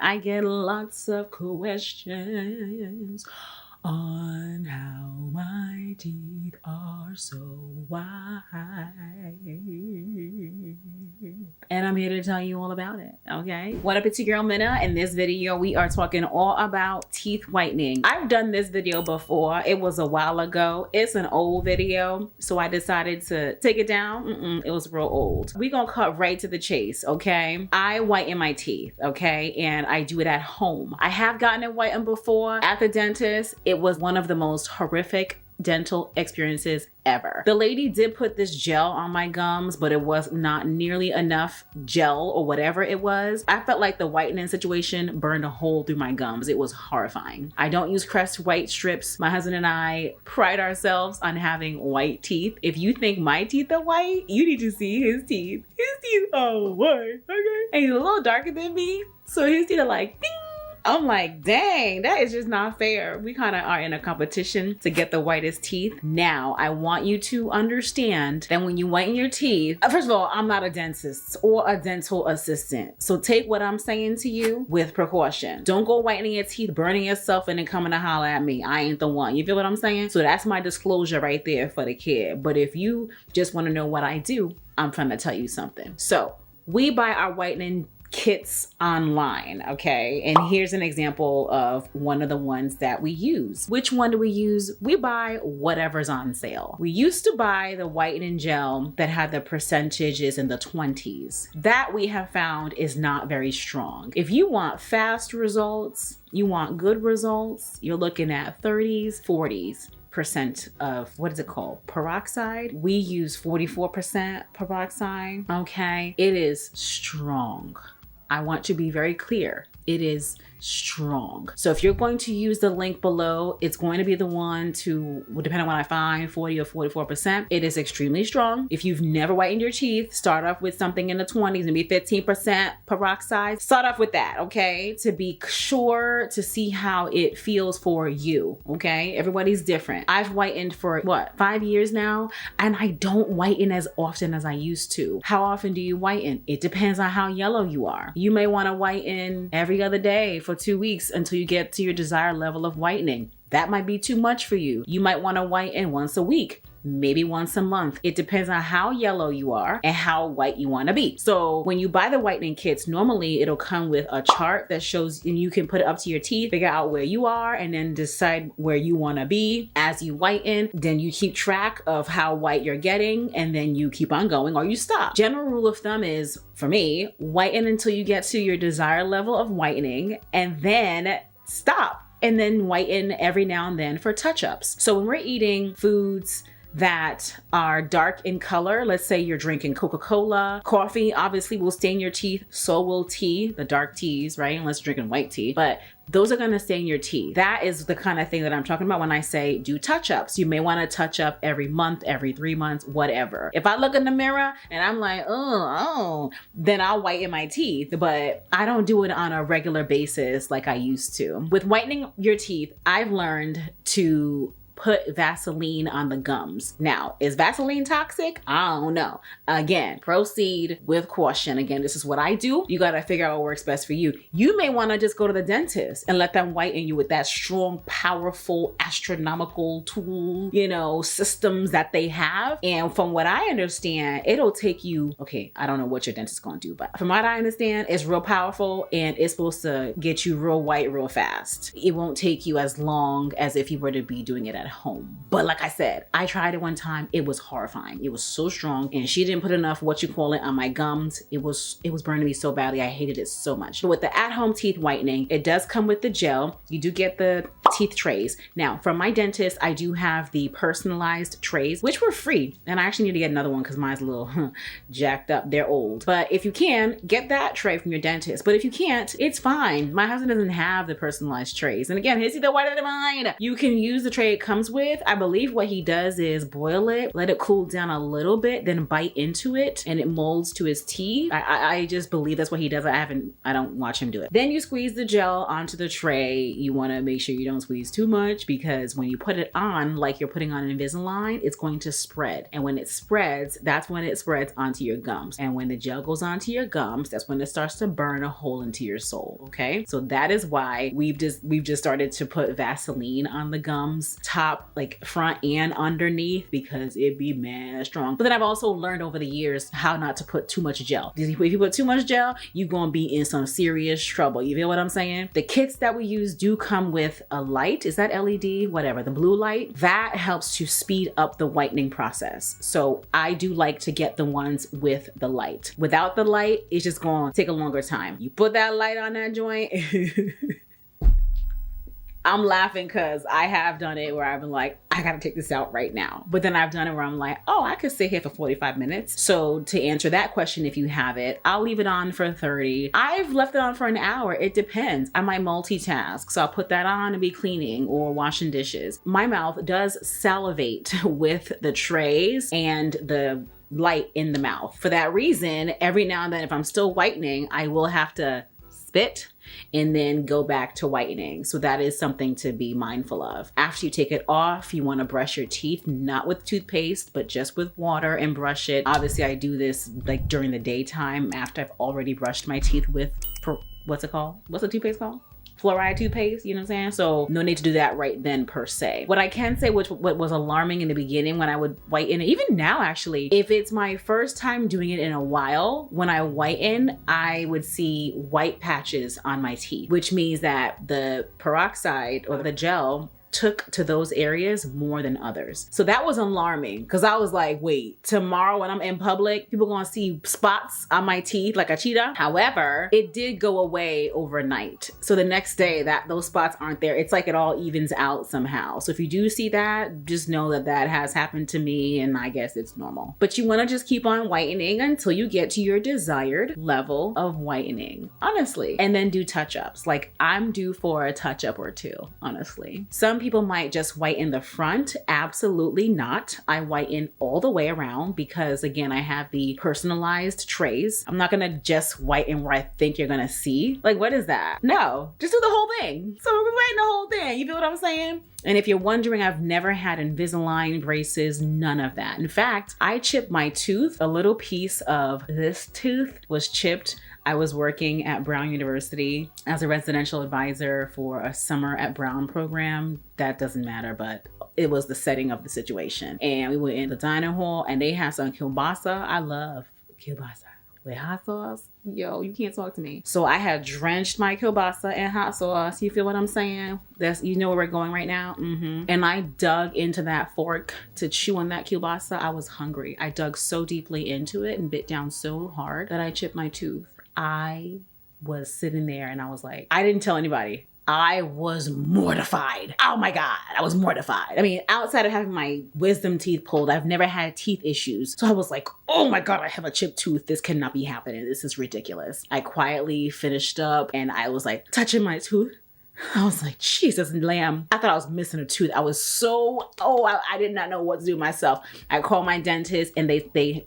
I get lots of questions on how my teeth are so white. And I'm here to tell you all about it, okay? What up, it's your girl Minna. In this video, we are talking all about teeth whitening. I've done this video before. It was a while ago. It's an old video, so I decided to take it down. It was real old. We gonna cut right to the chase, okay? I whiten my teeth, okay? And I do it at home. I have gotten it whitened before at the dentist. It was one of the most horrific dental experiences ever. The lady did put this gel on my gums, but it was not nearly enough gel or whatever it was. I felt like the whitening situation burned a hole through my gums. It was horrifying. I don't use Crest Whitestrips. My husband and I pride ourselves on having white teeth. If you think my teeth are white, you need to see his teeth. His teeth are white, okay? And he's a little darker than me, so his teeth are like, ding! I'm like, dang, that is just not fair. We kind of are in a competition to get the whitest teeth. Now, I want you to understand that when you whiten your teeth, first of all, I'm not a dentist or a dental assistant. So take what I'm saying to you with precaution. Don't go whitening your teeth, burning yourself, and then coming to holler at me. I ain't the one. You feel what I'm saying? So that's my disclosure right there for the kid. But if you just want to know what I do, I'm trying to tell you something. So we buy our whitening kits online, okay? And here's an example of one of the ones that we use. Which one do we use? We buy whatever's on sale. We used to buy the whitening gel that had the percentages in the 20s. That we have found is not very strong. If you want fast results, you want good results, you're looking at 30s, 40s% of, what is it called? Peroxide. We use 44% peroxide, okay? It is strong. I want to be very clear. It is strong. So if you're going to use the link below, it's going to be the one to, depending on what I find, 40 or 44%. It is extremely strong. If you've never whitened your teeth, start off with something in the 20s, maybe 15% peroxide. Start off with that, okay? To be sure to see how it feels for you, okay? Everybody's different. I've whitened for what, 5 years now, and I don't whiten as often as I used to. How often do you whiten? It depends on how yellow you are. You may want to whiten every other day for 2 weeks until you get to your desired level of whitening. That might be too much for you. You might want to whiten once a week, maybe once a month. It depends on how yellow you are and how white you want to be. So when you buy the whitening kits, normally it'll come with a chart that shows, and you can put it up to your teeth, figure out where you are, and then decide where you want to be as you whiten. Then you keep track of how white you're getting, and then you keep on going or you stop. General rule of thumb is, for me, whiten until you get to your desired level of whitening, and then stop. And then whiten every now and then for touch-ups. So when we're eating foods that are dark in color, let's say you're drinking Coca-Cola, coffee obviously will stain your teeth, so will tea, the dark teas, right? Unless you're drinking white tea, but those are gonna stain your teeth. That is the kind of thing that I'm talking about when I say do touch-ups. You may wanna touch up every month, every 3 months, whatever. If I look in the mirror and I'm like, oh, then I'll whiten my teeth, but I don't do it on a regular basis like I used to. With whitening your teeth, I've learned to put Vaseline on the gums. Now, is Vaseline toxic? I don't know. Again, proceed with caution. Again, this is what I do. You gotta figure out what works best for you. You may wanna just go to the dentist and let them whiten you with that strong, powerful, astronomical tool, systems that they have. And from what I understand, it'll take you, okay, I don't know what your dentist's gonna do, but from what I understand, it's real powerful and it's supposed to get you real white real fast. It won't take you as long as if you were to be doing it at home. But like I said, I tried it one time. It was horrifying. It was so strong, and she didn't put enough on my gums. It was burning me so badly. I hated it so much. But with the at-home teeth whitening, it does come with the gel. You do get the teeth trays. Now, from my dentist, I do have the personalized trays, which were free. And I actually need to get another one because mine's a little jacked up. They're old. But if you can, get that tray from your dentist. But if you can't, it's fine. My husband doesn't have the personalized trays. And again, his teeth are whiter than mine. You can use the tray it comes with. I believe what he does is boil it, let it cool down a little bit, then bite into it, and it molds to his teeth. I just believe that's what he does. I don't watch him do it. Then you squeeze the gel onto the tray. You want to make sure you don't squeeze too much, because when you put it on like you're putting on Invisalign, it's going to spread. And when it spreads, that's when it spreads onto your gums. And when the gel goes onto your gums, that's when it starts to burn a hole into your soul, okay? So that is why we've just started to put Vaseline on the gums, top, like front and underneath, because it be mad strong. But then I've also learned over the years how not to put too much gel. If you put too much gel, you're gonna be in some serious trouble. You feel what I'm saying? The kits that we use do come with a light. Is that LED? Whatever, the blue light. That helps to speed up the whitening process. So I do like to get the ones with the light. Without the light, it's just gonna take a longer time. You put that light on that joint. I'm laughing because I have done it where I've been like, I gotta take this out right now. But then I've done it where I'm like, oh, I could sit here for 45 minutes. So to answer that question, if you have it, I'll leave it on for 30. I've left it on for an hour. It depends. I might multitask. So I'll put that on and be cleaning or washing dishes. My mouth does salivate with the trays and the light in the mouth. For that reason, every now and then, if I'm still whitening, I will have to spit and then go back to whitening. So that is something to be mindful of. After you take it off, you want to brush your teeth, not with toothpaste, but just with water, and brush it. Obviously, I do this like during the daytime after I've already brushed my teeth with, what's it called? What's the toothpaste called? Fluoride toothpaste, you know what I'm saying? So no need to do that right then per se. What I can say, what was alarming in the beginning when I would whiten, even now actually, if it's my first time doing it in a while, when I whiten, I would see white patches on my teeth, which means that the peroxide or the gel took to those areas more than others. So that was alarming, because I was like, wait, tomorrow when I'm in public, people gonna see spots on my teeth like a cheetah. However, it did go away overnight. So the next day those spots aren't there. It's like it all evens out somehow. So if you do see that, just know that that has happened to me, and I guess it's normal. But you wanna just keep on whitening until you get to your desired level of whitening, honestly. And then do touch-ups. Like I'm due for a touch-up or two, honestly. Some people might just whiten the front. Absolutely not. I whiten all the way around because, again, I have the personalized trays. I'm not gonna just whiten where I think you're gonna see. Like, what is that? No, just do the whole thing. So we're whitening the whole thing. You feel what I'm saying? And if you're wondering, I've never had Invisalign braces, none of that. In fact, I chipped my tooth. A little piece of this tooth was chipped. I was working at Brown University as a residential advisor for a summer at Brown program. That doesn't matter, but it was the setting of the situation. And we were in the dining hall and they had some kielbasa. I love kielbasa with hot sauce. Yo, you can't talk to me. So I had drenched my kielbasa in hot sauce. You feel what I'm saying? You know where we're going right now? And I dug into that fork to chew on that kielbasa. I was hungry. I dug so deeply into it and bit down so hard that I chipped my tooth. I was sitting there and I was like, I didn't tell anybody. I was mortified. Oh my God, I was mortified. I mean, outside of having my wisdom teeth pulled, I've never had teeth issues. So I was like, oh my God, I have a chipped tooth. This cannot be happening. This is ridiculous. I quietly finished up and I was like touching my tooth. I was like, Jesus, lamb. I thought I was missing a tooth. I was so, I did not know what to do myself. I called my dentist and they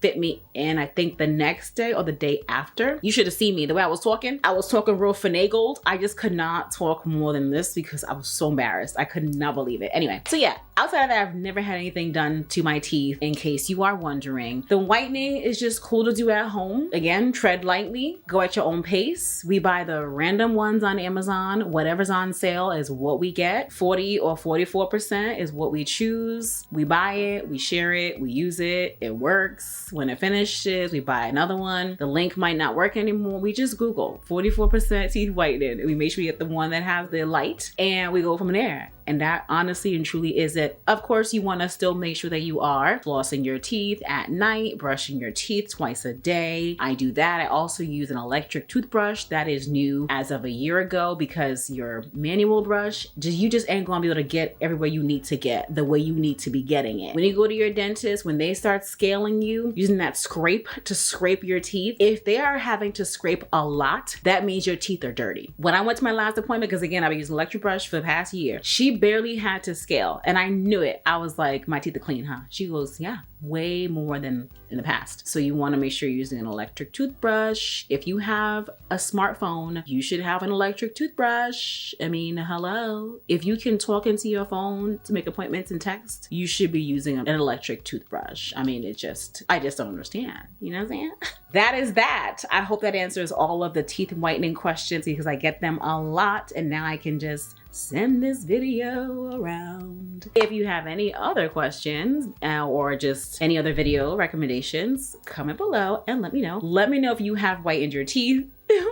fit me in, I think the next day or the day after. You should have seen me. The way I was talking real finagled. I just could not talk more than this because I was so embarrassed. I could not believe it. Anyway, so yeah, outside of that, I've never had anything done to my teeth, in case you are wondering. The whitening is just cool to do at home. Again, tread lightly, go at your own pace. We buy the random ones on Amazon. Whatever's on sale is what we get. 40 or 44% is what we choose. We buy it, we share it, we use it, it works. When it finishes, we buy another one. The link might not work anymore. We just Google 44% teeth whitening. We make sure we get the one that has the light and we go from there. And that honestly and truly is it. Of course, you want to still make sure that you are flossing your teeth at night, brushing your teeth twice a day. I do that. I also use an electric toothbrush that is new as of a year ago, because your manual brush, you just ain't gonna be able to get everywhere you need to get the way you need to be getting it. When you go to your dentist, when they start scaling you, using that scrape to scrape your teeth, if they are having to scrape a lot, that means your teeth are dirty. When I went to my last appointment, because again, I've been using electric brush for the past year, she barely had to scale and I knew it. I was like, my teeth are clean, huh? She goes, yeah, way more than in the past. So you want to make sure you're using an electric toothbrush. If you have a smartphone, you should have an electric toothbrush. I mean, hello. If you can talk into your phone to make appointments and text, you should be using an electric toothbrush. I mean, I just don't understand. You know what I'm saying? That is that. I hope that answers all of the teeth whitening questions because I get them a lot, and now I can just send this video around. If you have any other questions or just any other video recommendations, comment below and let me know. Let me know if you have whitened your teeth,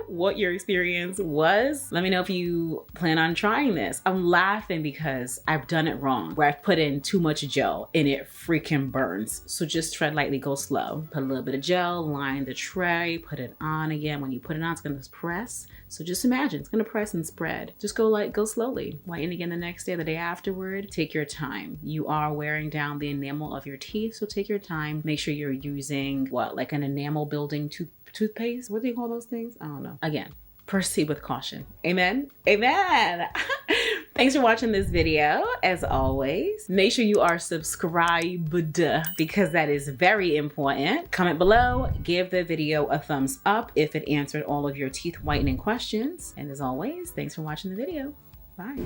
what your experience was. Let me know if you plan on trying this. I'm laughing because I've done it wrong, where I've put in too much gel and it freaking burns. So just tread lightly, go slow. Put a little bit of gel, line the tray, put it on again. When you put it on, it's gonna press. So just imagine, it's gonna press and spread. Just go slowly. Whiten again the next day, the day afterward. Take your time. You are wearing down the enamel of your teeth, so take your time. Make sure you're using like an enamel building toothpaste. What do you call those things? I don't know. Again, proceed with caution. Amen. Amen. Thanks for watching this video. As always, make sure you are subscribed because that is very important. Comment below, give the video a thumbs up if it answered all of your teeth whitening questions. And as always, thanks for watching the video. Bye.